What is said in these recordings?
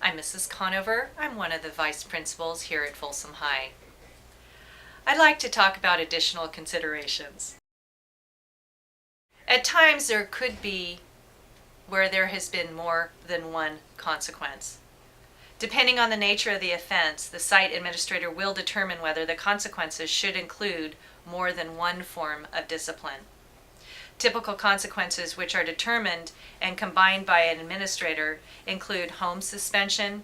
I'm Mrs. Conover. I'm one of the vice principals here at Folsom High. I'd like to talk about additional considerations. At times there could be where there has been more than one consequence. Depending on the nature of the offense, the site administrator will determine whether the consequences should include more than one form of discipline. Typical consequences which are determined and combined by an administrator include home suspension,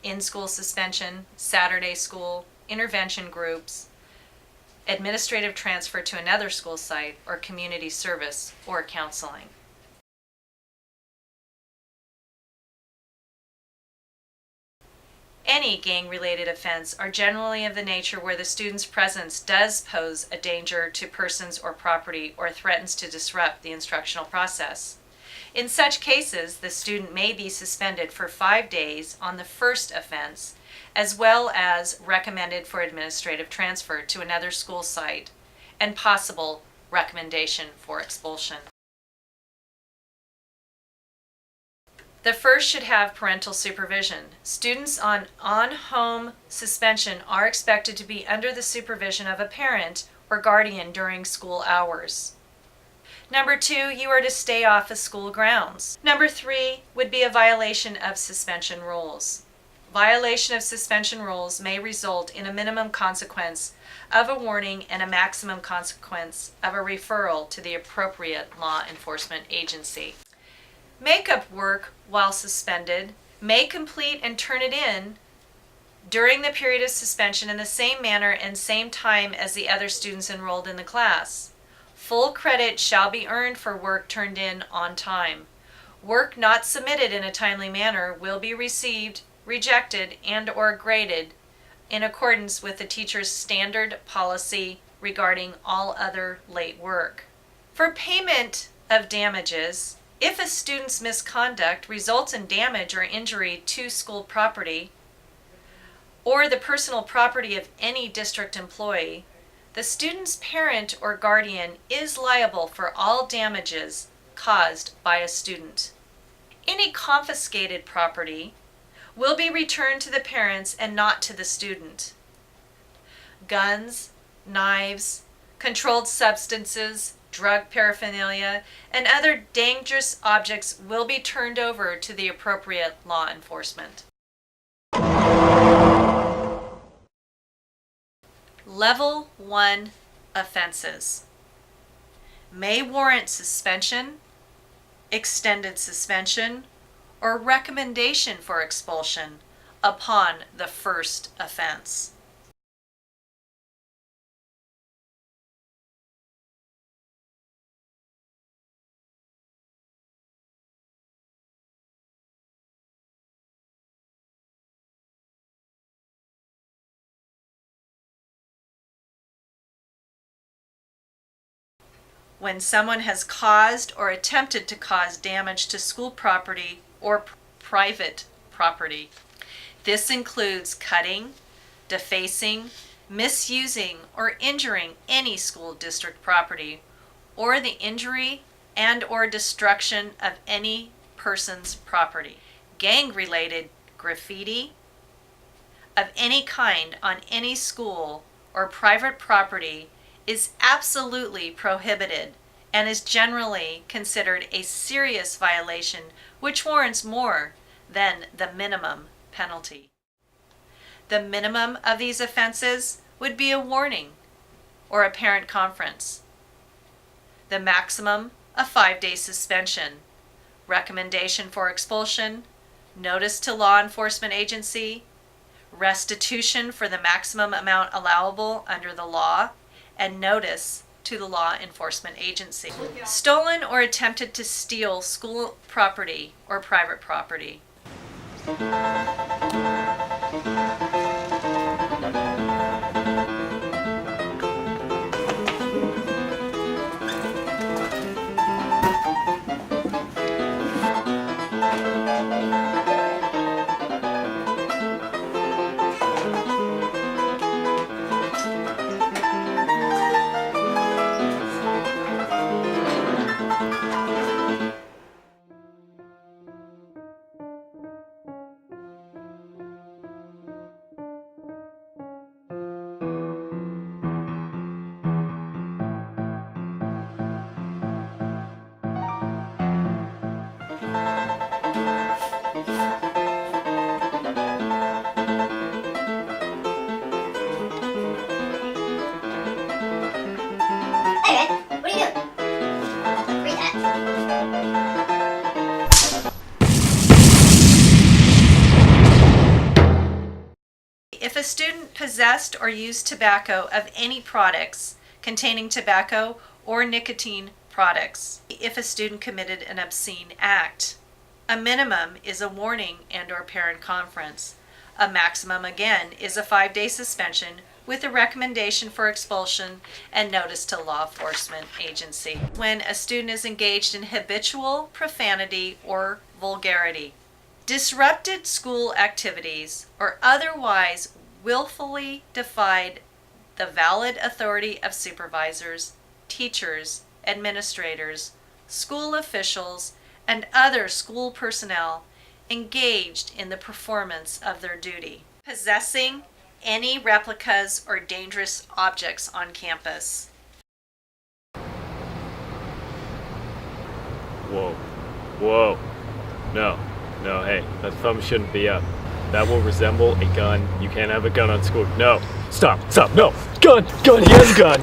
in-school suspension, Saturday school, intervention groups, administrative transfer to another school site, or community service or counseling. Any gang-related offense are generally of the nature where the student's presence does pose a danger to persons or property or threatens to disrupt the instructional process. In such cases, the student may be suspended for 5 days on the first offense, as well as recommended for administrative transfer to another school site and possible recommendation for expulsion. The first should have parental supervision. Students on home suspension are expected to be under the supervision of a parent or guardian during school hours. Number 2, you are to stay off of school grounds. Number 3 would be a violation of suspension rules. Violation of suspension rules may result in a minimum consequence of a warning and a maximum consequence of a referral to the appropriate law enforcement agency. Makeup work while suspended may complete and turn it in during the period of suspension in the same manner and same time as the other students enrolled in the class. Full credit shall be earned for work turned in on time. Work not submitted in a timely manner will be received, rejected, and/or graded in accordance with the teacher's standard policy regarding all other late work. For payment of damages, if a student's misconduct results in damage or injury to school property or the personal property of any district employee, the student's parent or guardian is liable for all damages caused by a student. Any confiscated property will be returned to the parents and not to the student. Guns, knives, controlled substances, drug paraphernalia, and other dangerous objects will be turned over to the appropriate law enforcement. Level 1 offenses may warrant suspension, extended suspension, or recommendation for expulsion upon the first offense. When someone has caused or attempted to cause damage to school property or private property. This includes cutting, defacing, misusing, or injuring any school district property, or the injury and/or destruction of any person's property. Gang-related graffiti of any kind on any school or private property is absolutely prohibited and is generally considered a serious violation which warrants more than the minimum penalty. The minimum of these offenses would be a warning or a parent conference. The maximum, a 5-day suspension, recommendation for expulsion, notice to law enforcement agency, restitution for the maximum amount allowable under the law, and notice to the law enforcement agency. Stolen or attempted to steal school property or private property. If a student possessed or used tobacco of any products containing tobacco or nicotine products. If a student committed an obscene act. A minimum is a warning and/or parent conference. A maximum, again, is a 5-day suspension with a recommendation for expulsion and notice to law enforcement agency. When a student is engaged in habitual profanity or vulgarity, disrupted school activities, or otherwise willfully defied the valid authority of supervisors, teachers, administrators, school officials, and other school personnel engaged in the performance of their duty. Possessing any replicas or dangerous objects on campus. Whoa. Whoa. No, hey, that thumb shouldn't be up. That will resemble a gun. You can't have a gun on school. No, stop, no, gun, he has a gun.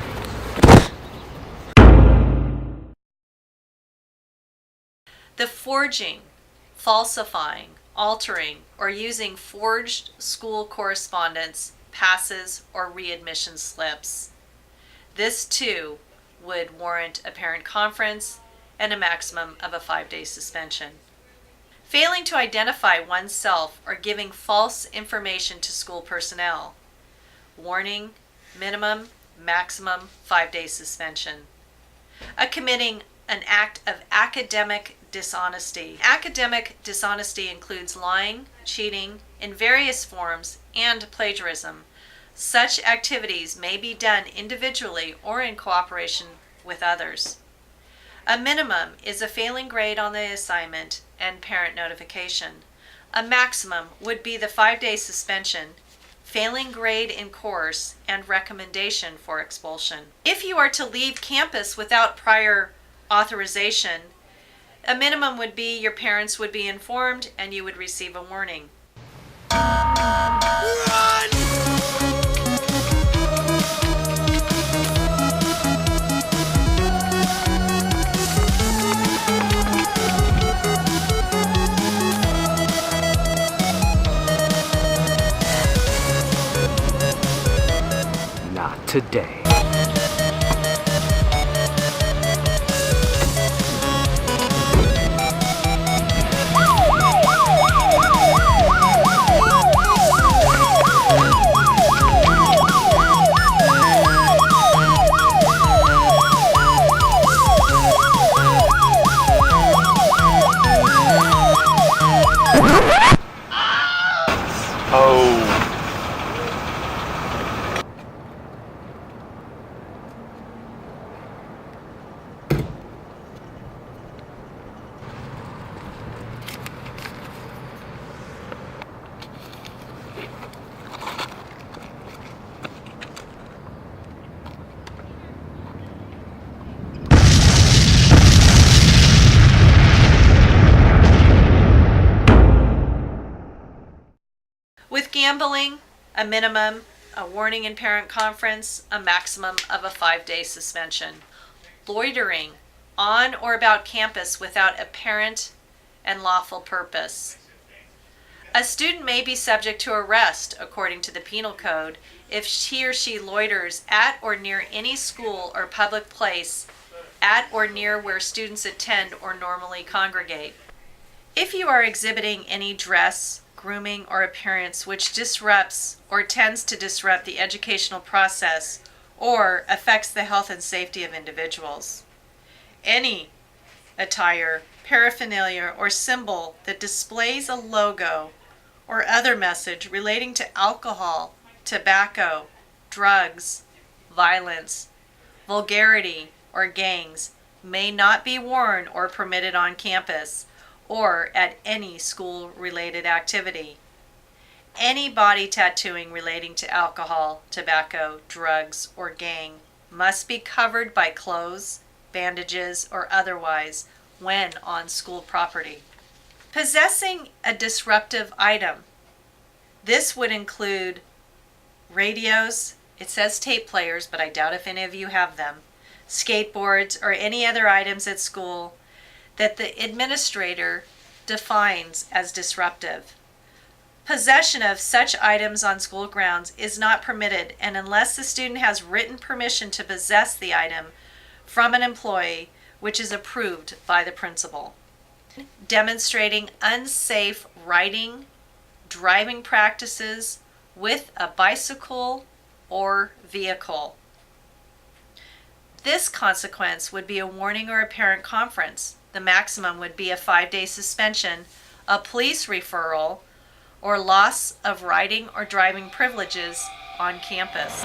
The forging, falsifying, altering, or using forged school correspondence, passes, or readmission slips. This, too, would warrant a parent conference and a maximum of a 5-day suspension. Failing to identify oneself or giving false information to school personnel. Warning, minimum, maximum 5-day suspension. Committing an act of academic dishonesty. Academic dishonesty includes lying, cheating in various forms, and plagiarism. Such activities may be done individually or in cooperation with others. A minimum is a failing grade on the assignment and parent notification. A maximum would be the 5-day suspension, failing grade in course, and recommendation for expulsion. If you are to leave campus without prior authorization, a minimum would be your parents would be informed and you would receive a warning. Run! Not today. With gambling, a minimum, a warning in parent conference, a maximum of a 5-day suspension. Loitering on or about campus without apparent and lawful purpose. A student may be subject to arrest according to the penal code if he or she loiters at or near any school or public place at or near where students attend or normally congregate. If you are exhibiting any dress, grooming, or appearance which disrupts or tends to disrupt the educational process or affects the health and safety of individuals. Any attire, paraphernalia, or symbol that displays a logo or other message relating to alcohol, tobacco, drugs, violence, vulgarity, or gangs may not be worn or permitted on campus or at any school-related activity. Any body tattooing relating to alcohol, tobacco, drugs, or gang must be covered by clothes, bandages, or otherwise when on school property. Possessing a disruptive item. This would include radios, it says tape players, but I doubt if any of you have them, skateboards, or any other items at school that the administrator defines as disruptive. Possession of such items on school grounds is not permitted, and unless the student has written permission to possess the item from an employee, which is approved by the principal. Demonstrating unsafe riding, driving practices with a bicycle or vehicle. This consequence would be a warning or a parent conference. The maximum would be a 5-day suspension, a police referral, or loss of riding or driving privileges on campus.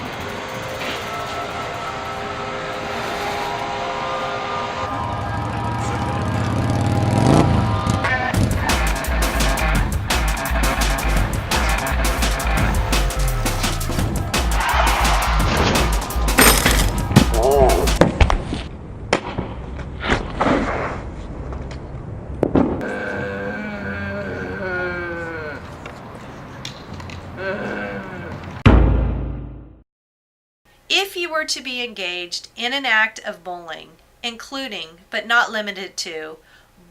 If you were to be engaged in an act of bullying, including but not limited to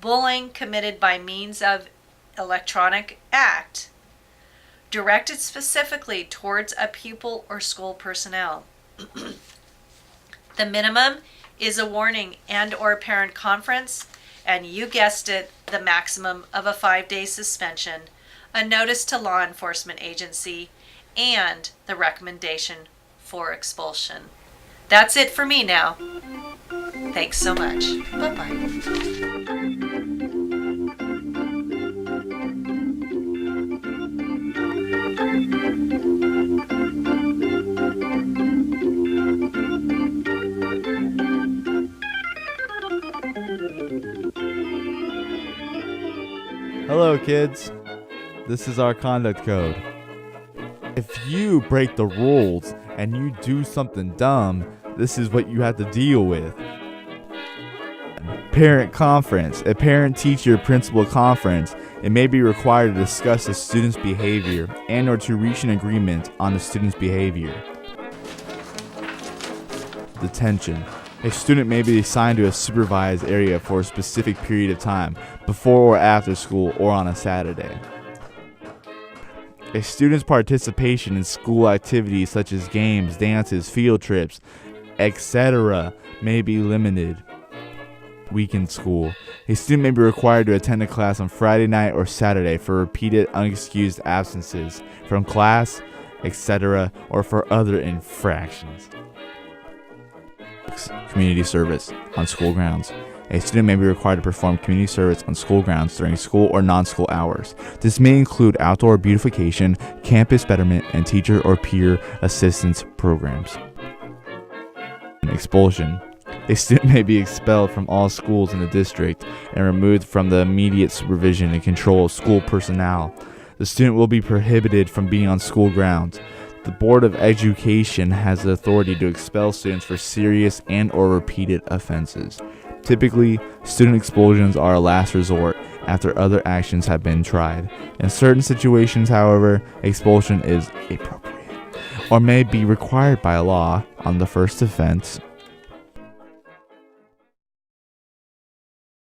bullying committed by means of electronic act, directed specifically towards a pupil or school personnel, the minimum is a warning and or parent conference, and you guessed it, the maximum of a 5-day suspension, a notice to law enforcement agency, and the recommendation for expulsion. That's it for me now. Thanks so much. Bye-bye. Hello, kids. This is our conduct code. If you break the rules and you do something dumb, this is what you have to deal with. Parent conference. A parent-teacher principal conference. It may be required to discuss the student's behavior and or to reach an agreement on the student's behavior. Detention. A student may be assigned to a supervised area for a specific period of time, before or after school or on a Saturday. A student's participation in school activities such as games, dances, field trips, etc. may be limited. Weekend school. A student may be required to attend a class on Friday night or Saturday for repeated unexcused absences from class, etc., or for other infractions. Community service on school grounds. A student may be required to perform community service on school grounds during school or non-school hours. This may include outdoor beautification, campus betterment, and teacher or peer assistance programs. Expulsion. A student may be expelled from all schools in the district and removed from the immediate supervision and control of school personnel. The student will be prohibited from being on school grounds. The Board of Education has the authority to expel students for serious and or repeated offenses. Typically, student expulsions are a last resort after other actions have been tried. In certain situations, however, expulsion is appropriate or may be required by law on the first offense